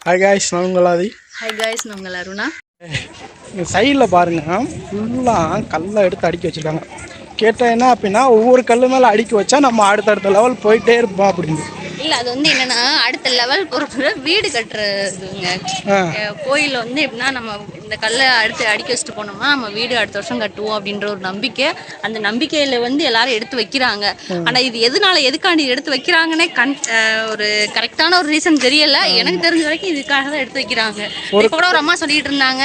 Hi guys, நான் உங்கள் ஆதி. Hi guys, நான் உங்கள் அருணா. சைடில் பாருங்கள், ஃபுல்லாக கல்லை எடுத்து அடுக்கி வச்சுருக்காங்க. கேட்டால் என்ன அப்படின்னா, ஒவ்வொரு கல் மேலே அடுக்கி வச்சா நம்ம அடுத்தடுத்த லெவல் போயிட்டே இருப்போம் அப்படின்னு. இல்லை, அது வந்து என்னன்னா அடுத்த லெவல் பொறுப்பு வீடு கட்டுறதுங்க. கோயிலில் வந்து எப்படின்னா நம்ம இந்த கல்லை அடுக்கி வச்சுட்டு போனோம்னா நம்ம வீடு அடுத்த வருஷம் கட்டுவோம் அப்படின்ற ஒரு நம்பிக்கை. அந்த நம்பிக்கையில் வந்து எல்லாரும் எடுத்து வைக்கிறாங்க. ஆனால் இது எதுக்காண்டி எடுத்து வைக்கிறாங்கன்னே ஒரு கரெக்டான ஒரு ரீசன் தெரியல. எனக்கு தெரிஞ்ச வரைக்கும் இதுக்காக தான் எடுத்து வைக்கிறாங்க. இப்போ கூட ஒரு அம்மா சொல்லிட்டு இருந்தாங்க,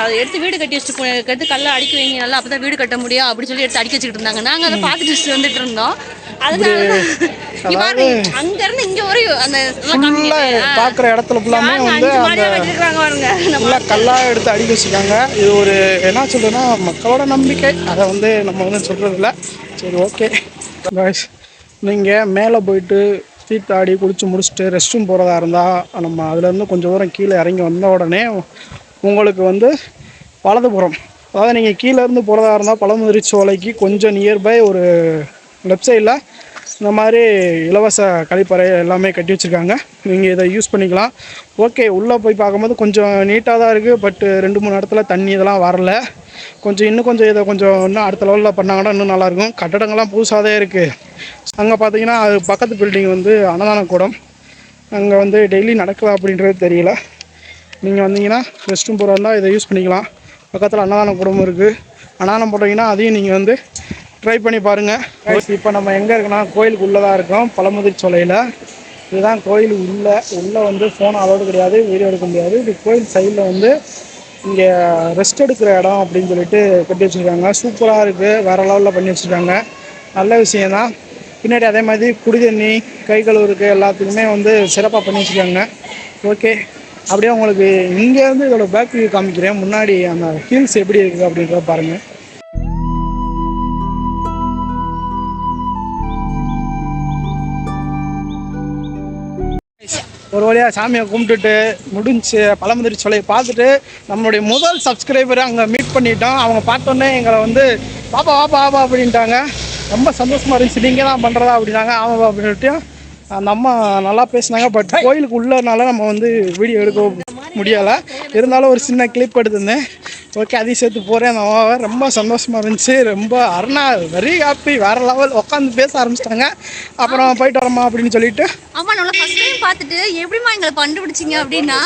அதை எடுத்து வீடு கட்டி வச்சுட்டு கல்லை அடுக்கி வைங்க, நல்லா அப்போ தான் வீடு கட்ட முடியும் அப்படின்னு சொல்லி எடுத்து அடுக்கி வச்சுக்கிட்டு இருந்தாங்க. நாங்கள் அதை பார்த்துட்டு வந்துட்டு இருந்தோம். அதனால அங்க இருந்து இங்க வரையும் அந்த பாக்குற இடத்துல ஃபுல்லாமே வந்து கல்லா எடுத்து அடிக்க வச்சிருக்காங்க. இது ஒரு என்ன சொல்றதுன்னா மக்களோட நம்பிக்கை. அதை வந்து நம்ம வந்து சொல்றது இல்லை. சரி, ஓகே காய்ஸ், நீங்கள் மேலே போயிட்டு தீர்த்தாடி குளிச்சு முடிச்சுட்டு ரெஸ்ட் ரூம் போகிறதா இருந்தால் நம்ம அதுலேருந்து கொஞ்சம் தூரம் கீழே இறங்கி வந்த உடனே உங்களுக்கு வந்து வலதுபுறம், அதாவது நீங்கள் கீழேருந்து போகிறதா இருந்தால் பழமுதிரி சோலைக்கு கொஞ்சம் நியர்பை ஒரு லெஃப்ட் சைடில் இந்த மாதிரி இலவச கழிப்பறை எல்லாமே கட்டி வச்சுருக்காங்க. நீங்கள் இதை யூஸ் பண்ணிக்கலாம். ஓகே, உள்ளே போய் பார்க்கும்போது கொஞ்சம் நீட்டாக தான் இருக்குது. பட் 2-3 இடத்துல தண்ணி இதெல்லாம் வரல. இன்னும் கொஞ்சம் இதை இன்னும் அடுத்த லெவலில் பண்ணாங்கன்னா இன்னும் நல்லாயிருக்கும். கட்டடங்கள்லாம் புதுசாக தான் இருக்குது. அங்கே பார்த்தீங்கன்னா அது பக்கத்து பில்டிங் வந்து அன்னதான கூடம். அங்கே வந்து டெய்லி நடக்கலாம் அப்படின்றது தெரியல. நீங்கள் வந்தீங்கன்னா ரெஸ்ட் ரூம் போகிறதா இதை யூஸ் பண்ணிக்கலாம். பக்கத்தில் அன்னதான கூடமும் இருக்குது. அன்னதானம் போட்டிங்கன்னா அதையும் நீங்கள் வந்து ட்ரை பண்ணி பாருங்கள். இப்போ நம்ம எங்கே இருக்குன்னா கோயிலுக்கு உள்ளே தான் இருக்கோம், பழமுதிர் சோலையில். இதுதான் கோயில் உள்ளே வந்து ஃபோன் அலோடு கிடையாது, வீடியோ எடுக்க முடியாது. இது கோயில் சைடில் வந்து இங்கே ரெஸ்ட் எடுக்கிற இடம் அப்படின்னு சொல்லிட்டு கட்டி வச்சுருக்காங்க. சூப்பராக இருக்குது, வேறு லெவலில் பண்ணி வச்சுருக்காங்க. நல்ல விஷயந்தான். பின்னாடி அதே மாதிரி குடி தண்ணி, கை கழுவுறதுக்கு எல்லாத்துக்குமே வந்து சிறப்பாக பண்ணி வச்சுருக்காங்க. ஓகே, அப்படியே உங்களுக்கு இங்கேருந்து இதோட பேக் வியூ காமிக்கிறேன். முன்னாடி அந்த ஹில்ஸ் எப்படி இருக்குது அப்படின்றத பாருங்கள். ஒரு வழியாக சாமியை கும்பிட்டுட்டு முடிஞ்சு பழமுதிரி சோலையை பார்த்துட்டு நம்மளுடைய முதல் சப்ஸ்கிரைபரை அங்கே மீட் பண்ணிட்டோம். அவங்க பார்த்தோன்னே எங்களை வந்து பாப்பா வாப்பா வாப்பா அப்படின்ட்டாங்க. ரொம்ப சந்தோஷமாக இருந்துச்சு. நீங்கள் தான் பண்ணுறதா அப்படின்னாங்க. ஆமாப்பா அப்படின்ட்டு அந்த அம்மா நல்லா பேசினாங்க. பட் கோயிலுக்கு உள்ளனால நம்ம வந்து வீடியோ எடுக்க முடியலை. இருந்தாலும் ஒரு சின்ன கிளிப் எடுத்திருந்தேன். ஓகே, அதையும் சேர்த்து போகிறேன். அந்த அம்மாவை ரொம்ப சந்தோஷமாக இருந்துச்சு. ரொம்ப அருணா வெரி ஹாப்பி, வேறு லெவல். உட்காந்து பேச ஆரம்பிச்சிட்டாங்க. அப்புறம் போயிட்டு வரமா அப்படின்னு சொல்லிட்டு ஆமாம், நம்மளை ஃபஸ்ட் டைம் பார்த்துட்டு எப்படிமா எங்களை கண்டுபிடிச்சிங்க அப்படின்னா,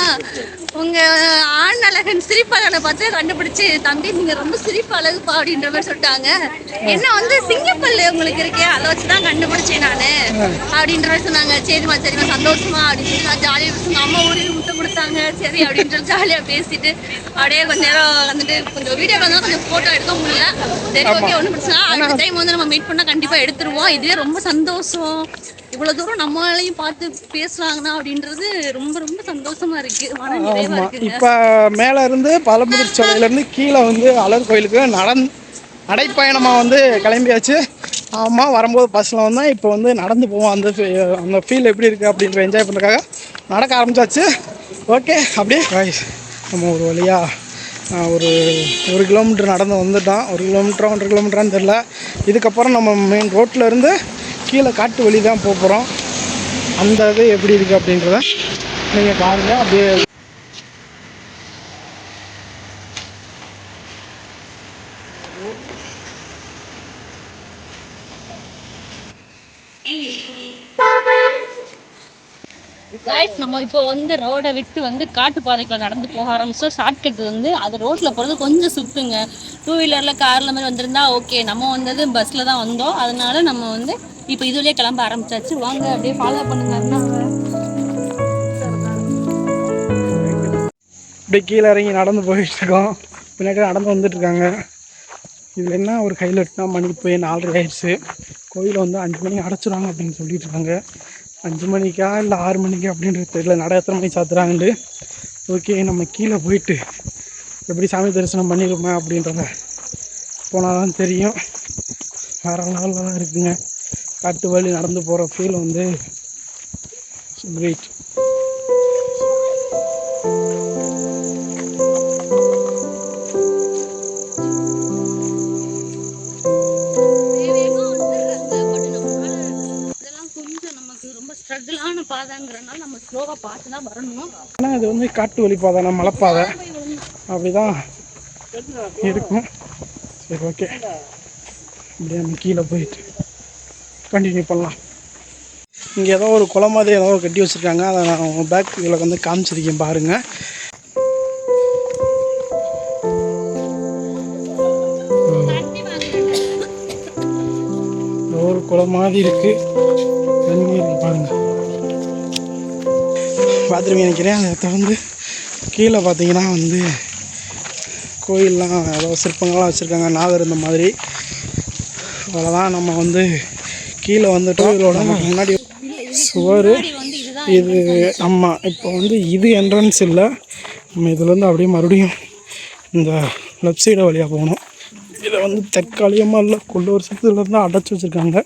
உங்கள் ஆண் அழகன் சிரிப்பாளனை பார்த்து கண்டுபிடிச்சி, தம்பி நீங்கள் ரொம்ப சிரிப்பு அழகுப்பா அப்படின்ற மாதிரி சொல்லிட்டாங்க. என்ன வந்து சிங்கப்பல்லு உங்களுக்கு இருக்கே, அதை வச்சு தான் கண்டுபிடிச்சேன் நான் அப்படின்ற மாதிரி சொன்னாங்க. சரிம்மா சந்தோஷமா அப்படின்னு சொல்லி நான் ஜாலியாக பேசுங்க. அம்மா ஊரில் முட்டை கொடுத்தாங்க. சரி அப்படின்னு சொல்லி ஜாலியாக பேசிட்டு அப்படியே கொஞ்ச நேரம் வந்துட்டு கொஞ்சம் வீடியோ வந்தால் கொஞ்சம் ஃபோட்டோ எடுக்க முடியல. சரி, ஓகே, ஒன்றும் பிரச்சனை. அடுத்த டைம் வந்து நம்ம மீட் பண்ணால் கண்டிப்பாக எடுத்துருவோம். இதுவே ரொம்ப சந்தோஷம். இவ்வளவு தூரம் நம்மளையும் பார்த்து பேசுறாங்கன்னா அப்படின்றது ரொம்ப ரொம்ப சந்தோஷமா இருக்கு. இப்போ மேலே இருந்து பழமுதிர் சோலையிலேருந்து கீழே வந்து அழகு கோயிலுக்கு நடைப்பயணமாக வந்து கிளம்பியாச்சு. ஆமாம், வரும்போது பஸ்ஸில் வந்தோம். இப்போ வந்து நடந்து போவோம். அந்த ஃபீல் எப்படி இருக்குது அப்படின்ற என்ஜாய் பண்ணுறதுக்காக நடக்க ஆரம்பிச்சாச்சு. ஓகே, அப்படியே நம்ம ஒரு வழியாக ஒரு 1 கிலோமீட்டர் நடந்து வந்துட்டோம். 1 கிலோமீட்டரா 1.5 கிலோமீட்டரான்னு தெரில. இதுக்கப்புறம் நம்ம மெயின் ரோட்டிலேருந்து கீழே காட்டு வழி தான் போகிறோம். அந்த இது எப்படி இருக்குது அப்படின்றத நீங்கள் பாருங்கள். அப்படியே நம்ம இப்போ வந்து ரோடை விட்டு வந்து காட்டு பாதைக்குள்ள நடந்து போக ஆரம்பிச்சோம். ஷார்ட்கட் வந்து அது ரோட்டில் போகிறது கொஞ்சம் சுத்துங்க. 2 வீலரில் காரில் மாதிரி வந்திருந்தா ஓகே. நம்ம வந்தது பஸ்ஸில் தான் வந்தோம். அதனால நம்ம வந்து இப்போ இதுலேயே கிளம்ப ஆரம்பிச்சாச்சு. வாங்க அப்படியே ஃபாலோ பண்ணுங்க. அப்படியே கீழே இறங்கி நடந்து போயிட்டுருக்கோம். பின்னாடி நடந்து வந்துட்டுருக்காங்க. இதில் என்ன ஒரு ஹைலைட்னா, மணிக்கு போய் 4:30 ஆயிடுச்சு. கோயிலை வந்து 5 மணிக்கு அடைச்சிடுவாங்க அப்படின்னு சொல்லிட்டு இருக்காங்க. 5 மணிக்கா இல்லை 6 மணிக்கா அப்படின்றது தெரியல. நட எத்தனை மணிக்கு சாத்துறாங்கன்னு. ஓகே, நம்ம கீழே போயிட்டு எப்படி சாமி தரிசனம் பண்ணிடுவோமே அப்படின்றத போனால் தான் தெரியும். வேறு லெவலில் தான் இருக்குங்க. காட்டு வழி நடந்து போகிற ஃபீல் வந்து கிரேட். ஸ்ட்ரகிளான பாதைங்கிறனால நம்ம ஸ்லோவாக பார்த்து தான் வர வரணும். ஆனால் இது வந்து காட்டு வழிப்பாதை, மலைப்பாதை அப்படிதான் இருக்கும். சரி ஓகே, அப்படியே நம்ம கீழே போயிட்டு கண்டினியூ பண்ணலாம். இங்கே ஏதோ ஒரு குளம் மாதிரி ஏதோ கட்டி வச்சுருக்காங்க. அதை நான் பேக் இதில் வந்து காமிச்சிருக்கேன் பாருங்கள். ஒரு குளம் மாதிரி இருக்குது, தண்ணீர் பாருங்கள். பார்த்துருவீங்க நினைக்கிறேன். அதை தொடர்ந்து கீழே பார்த்தீங்கன்னா வந்து கோயிலெலாம் ஏதோ சிற்பங்கள்லாம் வச்சுருக்காங்க, நாகர் இந்த மாதிரி. அதில் தான் நம்ம வந்து கீழே வந்துட்டோம். இதோட முன்னாடி சுவர் இது. நம்ம இப்போ வந்து இது என்ட்ரன்ஸ் இல்லை, நம்ம இதுலேருந்து அப்படியே மறுபடியும் இந்த லெஃப்ட் சைடு வழியாக போகணும். இதை வந்து தற்காலிகமாக இல்லை, கொள்ள வருஷத்துலேருந்து அடைச்சி வச்சுருக்காங்க.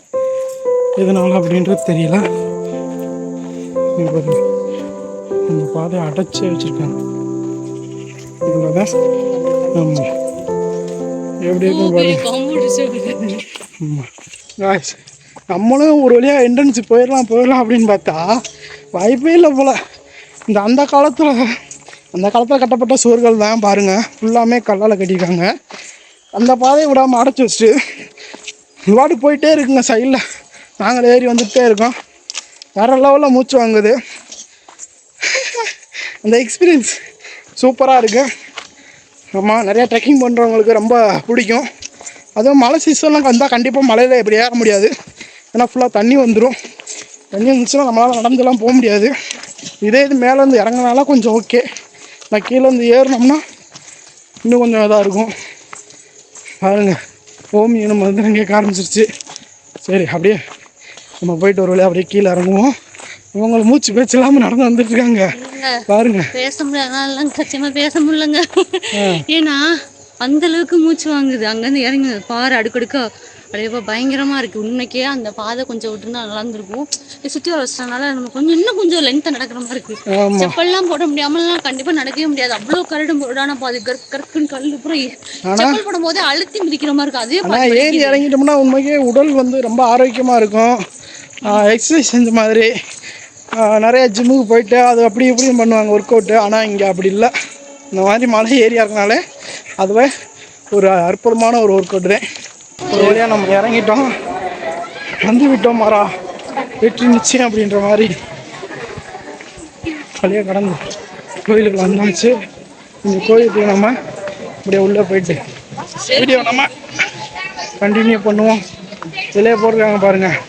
எதனால் அப்படின்றது தெரியல. இந்த பாதையை அடைச்சி வச்சுருக்காங்க. இதில் தான் எப்படி இருக்கும் பாருங்க. ஆமாம், நம்மளும் ஒரு வழியாக என்ட்ரன்ஸ் போயிடலாம் அப்படின்னு பார்த்தா வாய்ப்பே இல்லை போல். அந்த காலத்தில் கட்டப்பட்ட சுவர்கள் தான் பாருங்கள், ஃபுல்லாமே கல்லால் கட்டியிருக்காங்க. அந்த பாதையை விடாமல் அடைச்சி வச்சுட்டு வாடு போயிட்டே இருக்குங்க. சைடில் நாங்கள் ஏறி வந்துகிட்டே இருக்கோம். வேறு லெவலில் மூச்சு வாங்குது. அந்த எக்ஸ்பீரியன்ஸ் சூப்பராக இருக்குது. ஆமாம், நிறையா ட்ரெக்கிங் பண்ணுறவங்களுக்கு ரொம்ப பிடிக்கும். அதுவும் மழை சீசன்லாம் வந்தால் கண்டிப்பாக மலையில் எப்படி ஏற முடியாது, ஏன்னா ஃபுல்லாக தண்ணி வந்துடும். தண்ணி வந்துச்சுன்னா நம்மளால் நடந்துலாம் போக முடியாது. இதே இது மேலேருந்து இறங்கினாலாம் கொஞ்சம் ஓகே. நான் கீழேருந்து ஏறினோம்னா இன்னும் கொஞ்சம் இதாக இருக்கும். பாருங்கள், ஓமி நம்ம வந்து அங்கே ஆரம்பிச்சிருச்சு. சரி, அப்படியே நம்ம போயிட்டு ஒரு வழியாக அப்படியே கீழே இறங்குவோம். இவங்களை மூச்சு பேச்சு இல்லாமல் நடந்து வந்துட்டு இருக்காங்க பாருங்க. பேச முடியல, சத்தியமா பேச முடியலங்க. ஏன்னா அந்த அளவுக்கு மூச்சு வாங்குது. அங்கேருந்து இறங்கி பாறை அடுக்கடுக்கா அப்படியே பயங்கரமா இருக்கு. உண்மைக்கே அந்த பாதை கொஞ்சம் விட்டுருந்தா நல்லா இருந்திருக்கும். சுற்றி வர வச்சதுனால நம்ம இன்னும் கொஞ்சம் லென்த்தாக நடக்கிற மாதிரி இருக்கு. செப்பல்லாம் போட முடியாமலாம் கண்டிப்பா நடக்கவே முடியாது. அவ்வளோ கரடு முரடான பாதை, கற்குன்னு கல்லு பூரா செப்பல் போடும் போதே அழுத்தி மிதிக்கிற மாதிரி இருக்கு. அதே ஏறி இறங்கிட்டோம்னா உண்மைக்கே உடல் வந்து ரொம்ப ஆரோக்கியமா இருக்கும். எக்ஸசைஸ் செஞ்ச மாதிரி. நிறைய ஜிம்முக்கு போயிட்டு அது அப்படி இப்படியும் பண்ணுவாங்க ஒர்க் அவுட்டு. ஆனால் இங்கே அப்படி இல்லை. இந்த மாதிரி மலை ஏரியா இருக்கனாலே அதுவே ஒரு அற்புதமான ஒரு ஒர்க் அவுட்டு தான். ஒரு வழியாக நம்ம இறங்கிட்டோம், வந்து விட்டோம். மாறா வெற்றி நிச்சயம் அப்படின்ற மாதிரி வழியாக கடந்து கோயிலுக்கு வந்தாச்சு. இந்த கோயிலுக்கு நம்ம அப்படியே உள்ளே போயிட்டு வீடியோ நம்ம கண்டினியூ பண்ணுவோம். இதிலே போட்டிருக்காங்க பாருங்கள்,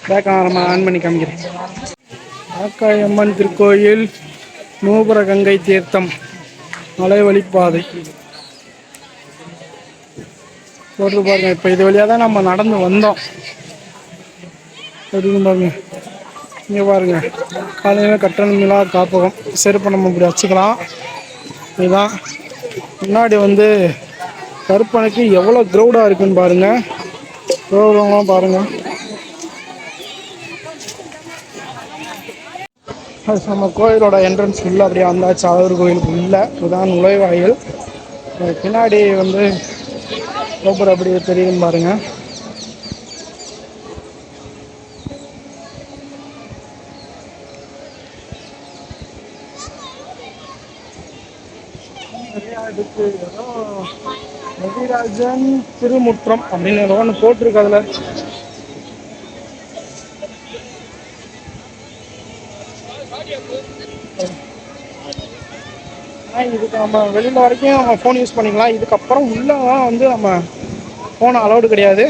பேக் நம்ம ஆன் பண்ணி காமிக்கிறேன். ஆக்காயம்மன் திருக்கோயில், நூபுர கங்கை தீர்த்தம், மலை வழிப்பாதை போட்டு பாருங்க. இப்போ இது வழியாக தான் நம்ம நடந்து வந்தோம். எப்படின்னு பாருங்க. இங்கே பாருங்க, காலையில் கட்டணமில்லா காப்பகம், செருப்பை நம்ம இப்படி வச்சுக்கலாம். இதுதான் முன்னாடி வந்து கருப்பனைக்கு எவ்வளோ க்ரௌடாக இருக்குன்னு பாருங்கள். க்ரௌடெலாம் பாருங்கள். நம்ம கோயிலோட என்ட்ரன்ஸ் ஃபுல்லாக அப்படியே வந்தாச்சு. அழகர் கோயிலுக்கு உள்ள இதுதான் நுழைவாயில். பின்னாடி வந்து கோபுரம் அப்படியே தெரியும் பாருங்க. இதுக்கு ஏதோ ரவிராஜன் திருமுற்றம் அப்படின்னு ஏதோ ஒன்று போட்டிருக்கு. அதில் இதுக்கு நம்ம வெளியில் வரைக்கும் நம்ம ஃபோன் யூஸ் பண்ணிக்கலாம். இதுக்கப்புறம் உள்ளதான் வந்து நம்ம ஃபோன் அலௌடு கிடையாது.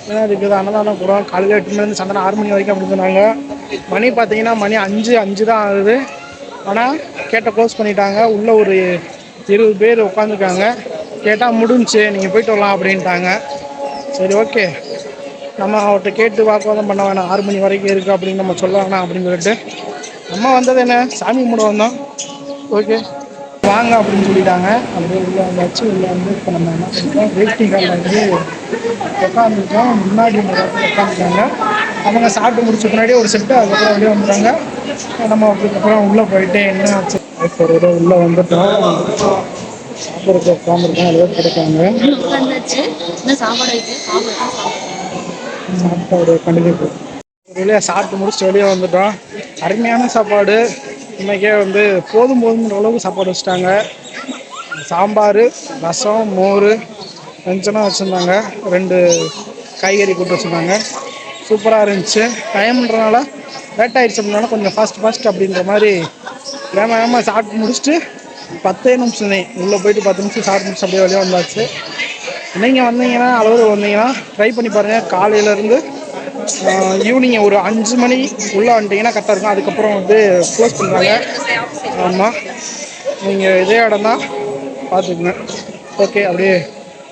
ஏன்னா இதுக்கு அன்னதானம் போகிறோம். காலையில் 8 மணிலேருந்து சாயந்தரம் 6 மணி வரைக்கும் அப்படின்னு சொன்னாங்க. மணி பார்த்தீங்கன்னா மணி 5 தான் ஆகுது. ஆனால் கேட்டை க்ளோஸ் பண்ணிட்டாங்க. உள்ளே ஒரு 20 பேர் உட்காந்துருக்காங்க. கேட்டால் முடிஞ்சு நீங்கள் போயிட்டு வரலாம் அப்படின்ட்டாங்க. சரி ஓகே, நம்ம அவர்கிட்ட கேட்டு வாக்குவாதம் பண்ண வேணாம். 6 மணி வரைக்கும் இருக்குது அப்படின்னு நம்ம சொல்ல வேணாம் அப்படின்னு சொல்லிட்டு நம்ம வந்தது என்ன, சாமி கும்பிட வந்தோம். ஓகே வாங்க அப்படின்னு சொல்லிட்டாங்க. அப்படியே உள்ளே வந்தாச்சு. உள்ளே வந்து இப்போ நம்ம என்ன பண்ணிட்டோம், வெயிட்டிங் ஹாலில் வந்து உட்காந்துருக்கோம். முன்னாடி உட்காந்துருக்காங்க. அவங்க சாப்பிட்டு முடிச்ச முன்னாடி ஒரு செட்டு, அதுக்கப்புறம் வெளியே வந்துட்டாங்க. நம்ம அதுக்கப்புறம் உள்ளே போயிட்டு என்ன ஆச்சு சரி உள்ளே வந்துட்டோம். சாப்பிட்றதுக்கு உட்காந்துருக்கோம். அதுவே கிடைக்காங்க. சாப்பாடு கண்டிப்பாக வெளியே சாப்பிட்டு முடிச்சுட்டு வெளியே வந்துட்டோம். அருமையான சாப்பாடு. இன்றைக்கே வந்து போதுன்ற அளவுக்கு சாப்பாடு வச்சுட்டாங்க. சாம்பார், ரசம், மோர், வெஞ்சனம் வச்சுருந்தாங்க. 2 காய்கறி கூட்டு வச்சுருந்தாங்க. சூப்பராக இருந்துச்சு. டைம்ன்றனால லேட் ஆகிடுச்சு அப்படின்னால கொஞ்சம் ஃபாஸ்ட் அப்படின்ற மாதிரி வேகமாக சாப்பிட்டு முடிச்சுட்டு 10 நிமிஷம் தான் உள்ளே போயிட்டு 10 நிமிஷம் சாப்பிட்டு முடிச்சு அப்படியே வழியாக வந்தாச்சு. நீங்கள் வந்தீங்கன்னா அளவு வந்தீங்கன்னா ட்ரை பண்ணி பாருங்கள். காலையிலேருந்து ஈவினிங் ஒரு 5 மணி உள்ளே வந்துட்டிங்கன்னா கரெக்டாக இருக்கும். அதுக்கப்புறம் வந்து க்ளோஸ் பண்ணுறாங்க. ஆமாம், நீங்கள் இதே இடம் தான் பார்த்துக்குங்க. ஓகே, அப்படியே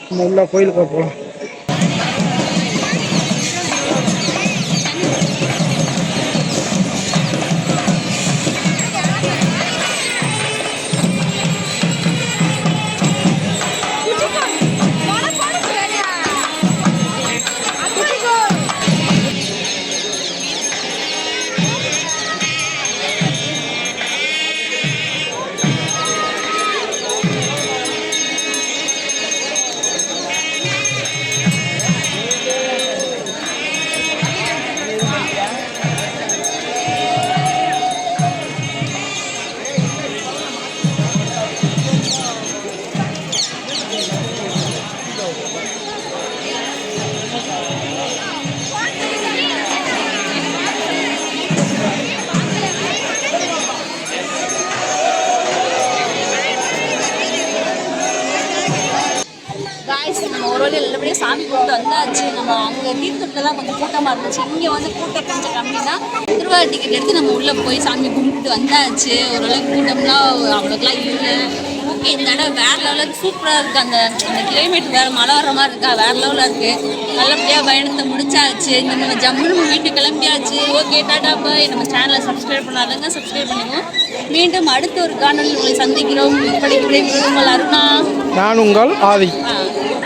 நம்ம உள்ள கோயிலுக்கு போகலாம். நம்ம ஒரு வழி நல்லபடியாக சாமி கும்பிட்டு வந்தாச்சு. நம்ம அங்கே தீர்த்தத்தில் தான் கொஞ்சம் கூட்டமாக இருந்துச்சு. இங்கே வந்து கூட்டம் கொஞ்சம் கம்மி தான். திருவாரூர் டிக்கெட் எடுத்து நம்ம உள்ளே போய் சாமி கும்பிட்டு வந்தாச்சு. ஓரளவுக்கு கூட்டம்லாம் அவ்வளோக்கெல்லாம் இல்லை. ஓகே, இந்த இடம் வேறு லெவலுக்கு சூப்பராக இருக்குது. அந்த கிளைமேட் வேறு மழை வர மாதிரி இருக்கா, வேறு லெவலில் இருக்குது. நல்லபடியாக பயணத்தை முடிச்சாச்சு. நம்ம ஜம்முன்னு வீட்டுக்கு கிளம்பியாச்சு. ஓகே, டாடா பாய். நம்ம சேனலை சப்ஸ்கிரைப் பண்ணாதங்க சப்ஸ்கிரைப் பண்ணிக்குவோம். மீண்டும் அடுத்த ஒரு காணொலியில் உங்களை சந்திக்கிறோம். இப்படி உங்கள் அருணா. நான் உங்கள் ஆதி.